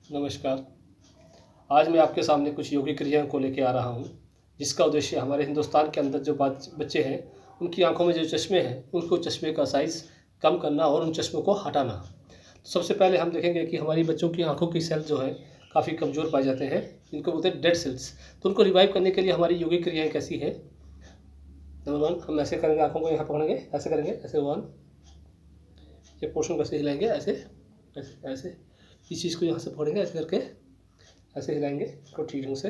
नमस्कार। आज मैं आपके सामने कुछ योगिक क्रियाओं को लेके आ रहा हूँ, जिसका उद्देश्य हमारे हिंदुस्तान के अंदर जो बच्चे हैं, उनकी आँखों में जो चश्मे हैं, उनको चश्मे का साइज़ कम करना और उन चश्मों को हटाना। तो सबसे पहले हम देखेंगे कि हमारी बच्चों की आँखों की सेल जो है काफ़ी कमज़ोर पाए जाते हैं, इनको बोलते हैं डेड सेल्स। तो उनको रिवाइव करने के लिए हमारी योगिक क्रियाएँ कैसी है। नंबर 1 हम ऐसे करेंगे, आँखों को यहाँ पकड़ेंगे, ऐसे करेंगे, ऐसे 1 ये पोर्शन को ऐसे हिलाएंगे, ऐसे ऐसे ऐसे इस चीज़ को यहाँ से पकड़ेंगे, ऐसे करके ऐसे हिलाएंगे इसको ठीक ढंग से,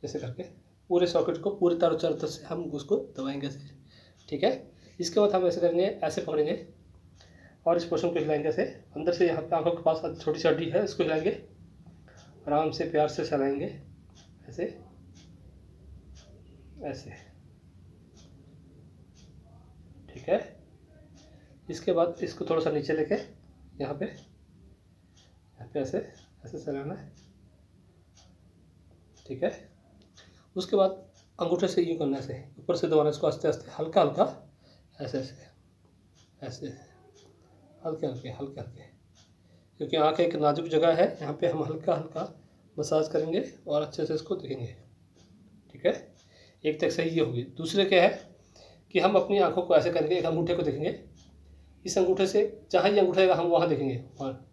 ऐसे करके पूरे सॉकेट को पूरे चारों तरफ से हम उसको दबाएंगे ऐसे, ठीक है। इसके बाद हम ऐसे करेंगे, ऐसे पकड़ेंगे और इस पोर्शन को हिलाएंगे ऐसे अंदर से, यहाँ पे आंखों के पास छोटी सी हड्डी है, इसको हिलाएंगे, आराम से प्यार से चलाएंगे, ऐसे ऐसे, ठीक है। इसके बाद इसको थोड़ा सा नीचे लेके यहाँ पे ऐसे ऐसे चलाना है, ठीक है। उसके बाद अंगूठे से यूँ करना, ऐसे ऊपर से दबाना, इसको आस्ते आस्ते हल्का हल्का ऐसे ऐसे ऐसे हल्के हल्के हल्के हल्के, क्योंकि आँख एक नाजुक जगह है, यहाँ पे हम हल्का हल्का मसाज करेंगे और अच्छे से इसको देखेंगे, ठीक है। एक तक सही ये होगी। दूसरे क्या है कि हम अपनी आँखों को ऐसे करेंगे, एक अंगूठे को देखेंगे, इस अंगूठे से जहाँ ये अंगूठा हम वहाँ देखेंगे, वहाँ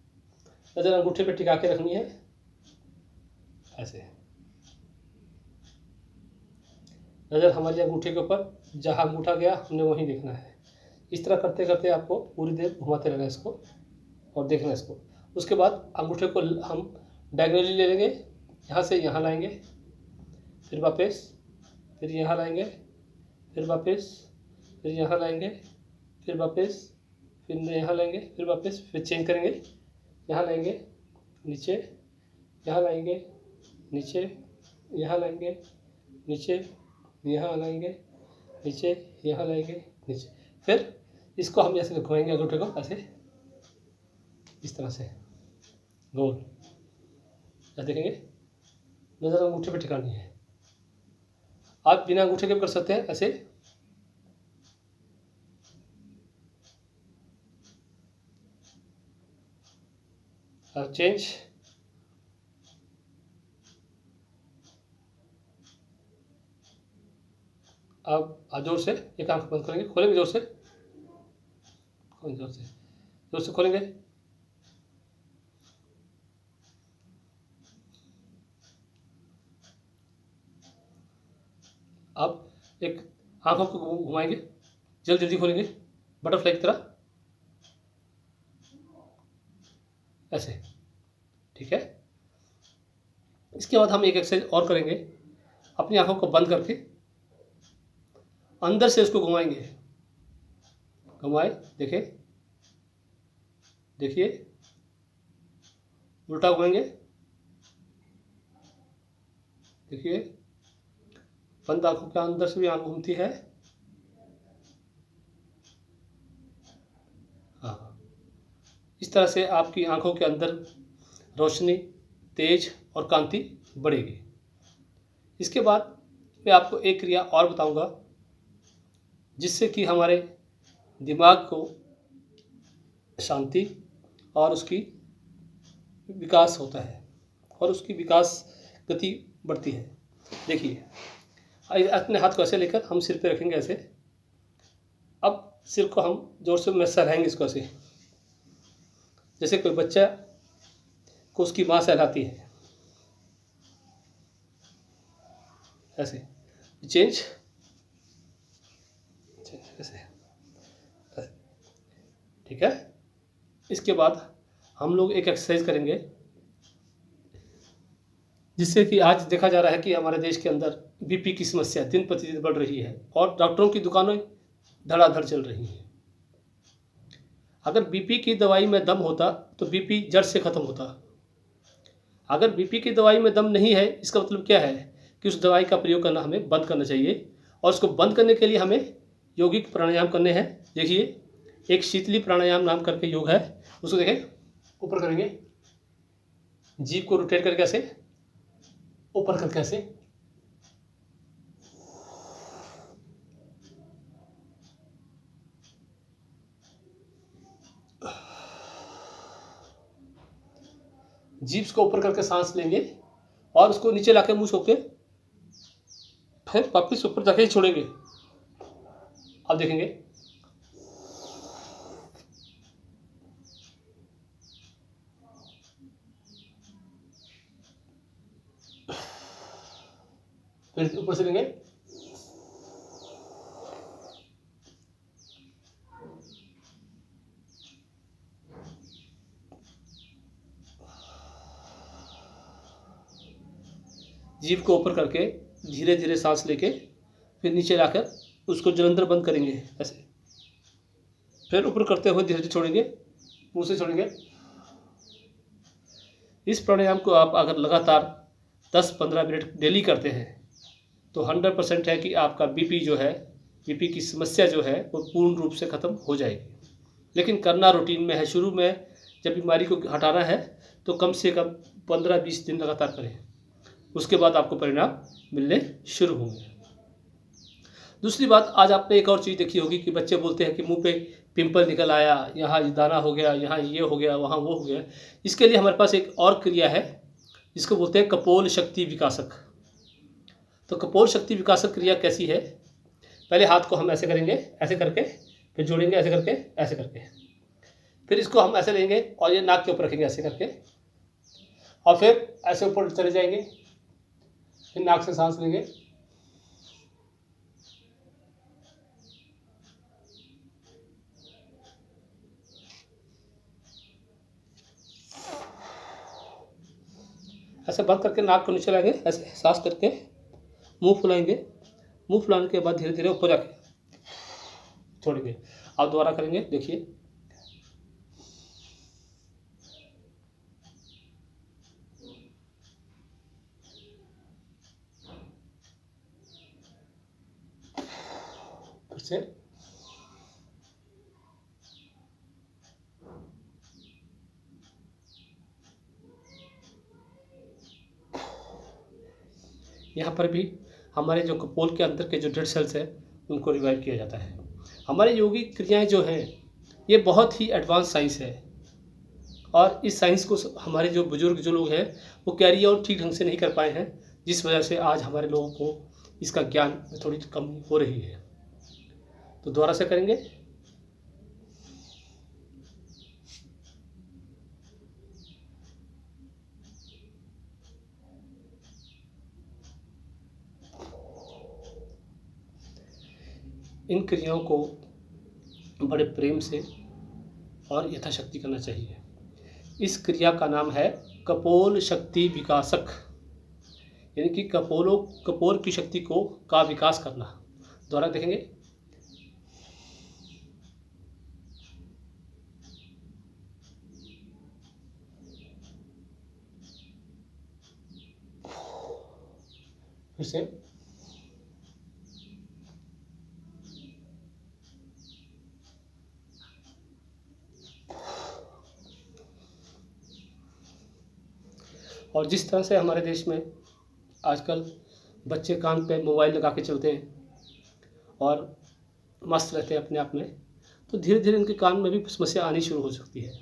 नज़र अंगूठे पे टिका के रखनी है, ऐसे नज़र हमारी अंगूठे के ऊपर, जहाँ अंगूठा गया हमने वहीं देखना है। इस तरह करते करते आपको पूरी देर घुमाते रहना इसको और देखना इसको। उसके बाद अंगूठे को हम डायगनली ले लेंगे, यहाँ से यहाँ लाएंगे, फिर वापस, फिर यहाँ लाएंगे, फिर वापस, फिर यहाँ लाएंगे, फिर वापस, फिर यहाँ लाएंगे, फिर वापस, फिर चेंज करेंगे, यहाँ लाएंगे नीचे, यहाँ लाएंगे नीचे, यहाँ लाएंगे नीचे, यहाँ लाएंगे नीचे, यहाँ लाएंगे नीचे। फिर इसको हम ऐसे घुमाएंगे अंगूठे को, ऐसे इस तरह से गोल, ऐसे देखेंगे, नज़र अंगूठे पे टिकानी है। आप बिना अंगूठे के भी कर सकते हैं, ऐसे और चेंज, आप जोर से एक आंख बंद करेंगे, खोलेंगे जोर से, जोर से खोलेंगे, आप एक आंखों को घुमाएंगे, जल्दी जल्दी खोलेंगे बटरफ्लाई की तरह, ऐसे, ठीक है। इसके बाद हम एक एक्सरसाइज और करेंगे, अपनी आंखों को बंद करके अंदर से इसको घुमाएंगे, घुमाए, देखें, देखिए, उल्टा घुमाएंगे, देखिए, बंद आंखों के अंदर से भी आंख घूमती है, हाँ। इस तरह से आपकी आंखों के अंदर रोशनी, तेज और कांति बढ़ेगी। इसके बाद मैं आपको एक क्रिया और बताऊंगा, जिससे कि हमारे दिमाग को शांति और उसकी विकास होता है और उसकी विकास गति बढ़ती है। देखिए, अपने हाथ को ऐसे लेकर हम सिर पे रखेंगे, ऐसे, अब सिर को हम जोर से में सहलाएंगे इसको, ऐसे जैसे कोई बच्चा को उसकी माँ सहलाती है, ऐसे चेंज, ऐसे, ठीक है। इसके बाद हम लोग एक एक्सरसाइज करेंगे, जिससे कि आज देखा जा रहा है कि हमारे देश के अंदर बीपी की समस्या दिन प्रतिदिन बढ़ रही है और डॉक्टरों की दुकानें धड़ाधड़ चल रही हैं। अगर बीपी की दवाई में दम होता तो बीपी जड़ से ख़त्म होता। अगर बीपी की दवाई में दम नहीं है, इसका मतलब क्या है कि उस दवाई का प्रयोग करना हमें बंद करना चाहिए और उसको बंद करने के लिए हमें यौगिक प्राणायाम करने हैं। देखिए, एक शीतली प्राणायाम नाम करके योग है, उसको देखें, ऊपर करेंगे, जीभ को रोटेट करके ऐसे ऊपर करके ऐसे, जीभ को ऊपर करके सांस लेंगे और उसको नीचे लाके मुंह छोड़ के फिर वापिस ऊपर जाके ही छोड़ेंगे। आप देखेंगे फिर ऊपर से लेंगे, जीभ को ऊपर करके धीरे धीरे सांस लेके फिर नीचे लाकर उसको जलंधर बंद करेंगे ऐसे, फिर ऊपर करते हुए धीरे धीरे छोड़ेंगे, मुंह से छोड़ेंगे। इस प्राणायाम को आप अगर लगातार 10-15 मिनट डेली करते हैं तो 100% है कि आपका बीपी जो है, बीपी की समस्या जो है वो पूर्ण रूप से ख़त्म हो जाएगी। लेकिन करना रूटीन में है। शुरू में जब बीमारी को हटाना है तो कम से कम 15-20 दिन लगातार करें, उसके बाद आपको परिणाम मिलने शुरू होंगे। दूसरी बात, आज आपने एक और चीज़ देखी होगी कि बच्चे बोलते हैं कि मुंह पे पिंपल निकल आया, यहाँ दाना हो गया, यहाँ ये हो गया, वहाँ वो हो गया। इसके लिए हमारे पास एक और क्रिया है जिसको बोलते हैं कपोल शक्ति विकासक। तो कपोल शक्ति विकासक क्रिया कैसी है? पहले हाथ को हम ऐसे करेंगे, ऐसे करके फिर जोड़ेंगे, ऐसे करके, ऐसे करके, फिर इसको हम ऐसे लेंगे और ये नाक के ऊपर रखेंगे ऐसे करके, और फिर ऐसे ऊपर चले जाएंगे, फिर नाक से सांस लेंगे, ऐसे बंद करके नाक को नीचे लाएंगे, ऐसे सांस करके मुंह फुलाएंगे, मुंह फुलाने के बाद धीरे धीरे ऊपर जाके छोड़ेंगे। आप दोबारा करेंगे, देखिए। फिर से यहाँ पर भी हमारे जो कपोल के अंदर के जो डेड सेल्स हैं उनको रिवाइव किया जाता है। हमारे योगी क्रियाएं जो हैं ये बहुत ही एडवांस साइंस है, और इस साइंस को हमारे जो बुजुर्ग जो लोग हैं वो कैरी आउट ठीक ढंग से नहीं कर पाए हैं, जिस वजह से आज हमारे लोगों को इसका ज्ञान में थोड़ी कमी हो रही है। तो दोबारा से करेंगे। इन क्रियाओं को बड़े प्रेम से और यथाशक्ति करना चाहिए। इस क्रिया का नाम है कपोल शक्ति विकासक, यानी कि कपोल की शक्ति का विकास करना। दोबारा देखेंगे। फिर से और जिस तरह से हमारे देश में आजकल बच्चे कान पे मोबाइल लगा के चलते हैं और मस्त रहते हैं अपने आप में, तो धीरे धीरे उनके कान में भी समस्या आनी शुरू हो सकती है।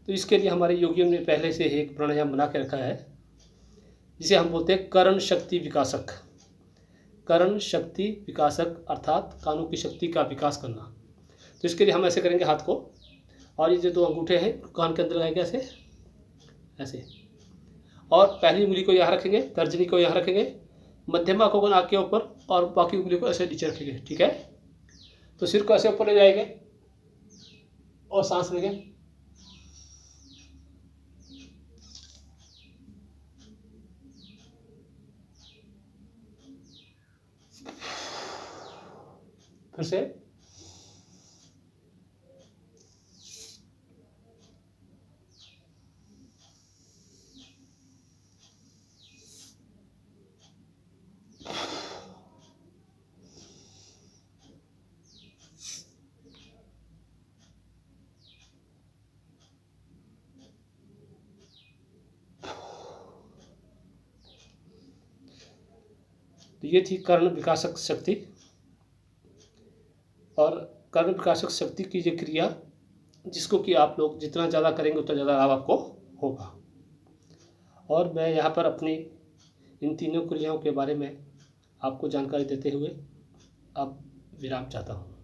तो इसके लिए हमारे योगियों ने पहले से एक प्राणायाम बना के रखा है जिसे हम बोलते हैं कर्ण शक्ति विकासक। कर्ण शक्ति विकासक अर्थात कानों की शक्ति का विकास करना। तो इसके लिए हम ऐसे करेंगे हाथ को, और ये जो दो अंगूठे हैं कान के अंदर लगाएंगे ऐसे ऐसे, और पहली उंगली को यहाँ रखेंगे, तर्जनी को यहाँ रखेंगे, मध्यमा को नाक के ऊपर, और बाकी उंगली को ऐसे नीचे रखेंगे। ठीक है? तो सिर को ऐसे ऊपर ले जाएंगे और सांस लेंगे। फिर से तो ये थी कर्ण विकासक शक्ति। और कर्ण विकासक शक्ति की ये क्रिया जिसको कि आप लोग जितना ज़्यादा करेंगे उतना ज़्यादा लाभ आपको होगा। और मैं यहाँ पर अपनी इन तीनों क्रियाओं के बारे में आपको जानकारी देते हुए अब विराम चाहता हूँ।